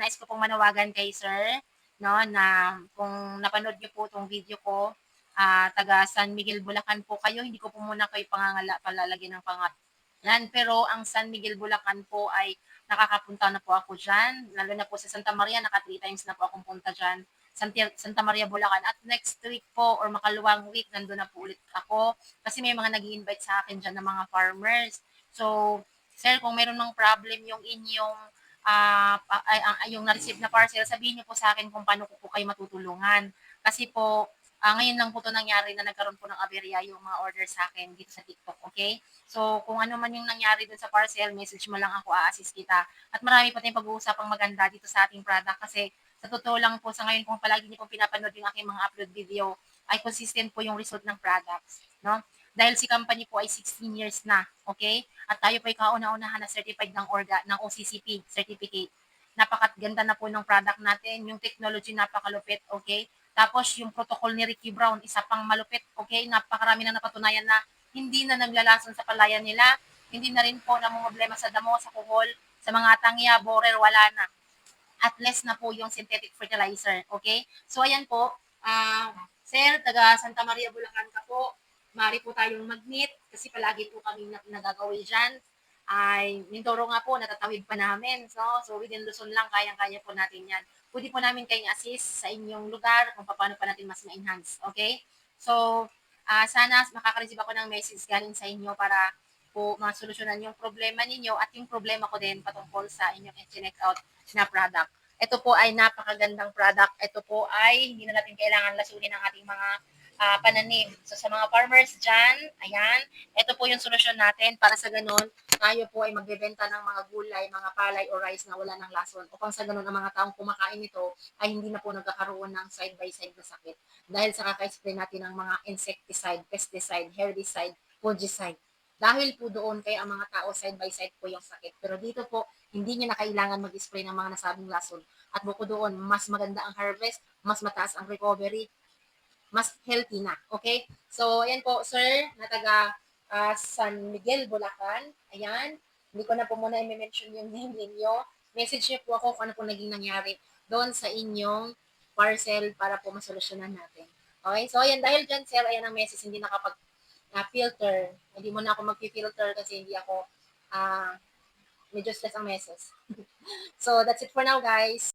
nais ko pong manawagan kay sir, no, na kung napanood niyo po 'tong video ko, taga San Miguel, Bulacan po kayo, hindi ko po muna kayo palalagyan ng pangalan. Pero ang San Miguel, Bulacan po ay nakakapunta na po ako diyan, lalo na po sa Santa Maria, naka 3 times na po akong punta diyan. Santa Maria, Bulacan. At next week po or makaluwang week, nandun na po ulit ako. Kasi may mga nag-i-invite sa akin dyan ng mga farmers. So, sir, kung meron ng problem yung inyong yung na-receive na parcel, sabihin niyo po sa akin kung paano ko po kayo matutulungan. Kasi po, ngayon lang po ito nangyari na nagkaroon po ng aberya yung mga order sa akin dito sa TikTok, okay? So, kung ano man yung nangyari dun sa parcel, message mo lang ako, a-assist kita. At marami pa tayong pag-uusapang maganda dito sa ating product kasi sa totoo lang po sa ngayon kung palagi niyo pong pinapanood yung aking mga upload video, ay consistent po yung result ng products, no? Dahil si company po ay 16 years na, okay? At tayo po ay kauna-unahan na certified ng ng OCCP certificate. Napakaganda na po ng product natin, yung technology napakalupit, okay? Tapos yung protocol ni Ricky Brown, isa pang malupit, okay? Napakarami na napatunayan na hindi na naglalason sa palayan nila, hindi na rin po namumblema sa damo, sa kuhol, sa mga tangya, borer, wala na at less na po yung synthetic fertilizer. Okay? So, ayan po. Sir, taga Santa Maria, Bulacan ka po. Mari po tayong mag-meet kasi palagi po kami nagagawi dyan. Ay, Mindoro nga po, natatawid pa namin. So within Luzon lang, kayang-kaya po natin yan. Pwede po namin kayong assist sa inyong lugar kung paano pa natin mas ma-enhance. Okay? So, sana makaka-receive ako ng message galing sa inyo para po masolusyonan yung problema ninyo at yung problema ko din patungkol sa inyong check out na product. Ito po ay napakagandang product. Ito po ay hindi na natin kailangan lasunin ang ating mga pananim. So sa mga farmers dyan, ayan, ito po yung solusyon natin para sa ganun, tayo po ay magbebenta ng mga gulay, mga palay o rice na wala ng lason. Upang sa ganun, ang mga taong kumakain nito ay hindi na po nagkakaroon ng side-by-side na sakit. Dahil sa kaka-spray natin ng mga insecticide, pesticide, herbicide, fungicide. Dahil po doon, kaya ang mga tao side-by-side po yung sakit. Pero dito po, hindi niya na kailangan mag-spray ng mga nasabing lason. At bukod doon, mas maganda ang harvest, mas mataas ang recovery, mas healthy na. Okay? So, ayan po, sir, na taga San Miguel, Bulacan. Ayan. Hindi ko na po muna i-mention yung name ninyo. Message niyo po ako kung ano po naging nangyari doon sa inyong parcel para po masolusyonan natin. Okay? So, ayan, dahil dyan, sir, ayan ang message, hindi nakapag filter. Hindi mo na ako mag-filter kasi hindi ako medyo stress ang message. So, that's it for now, guys.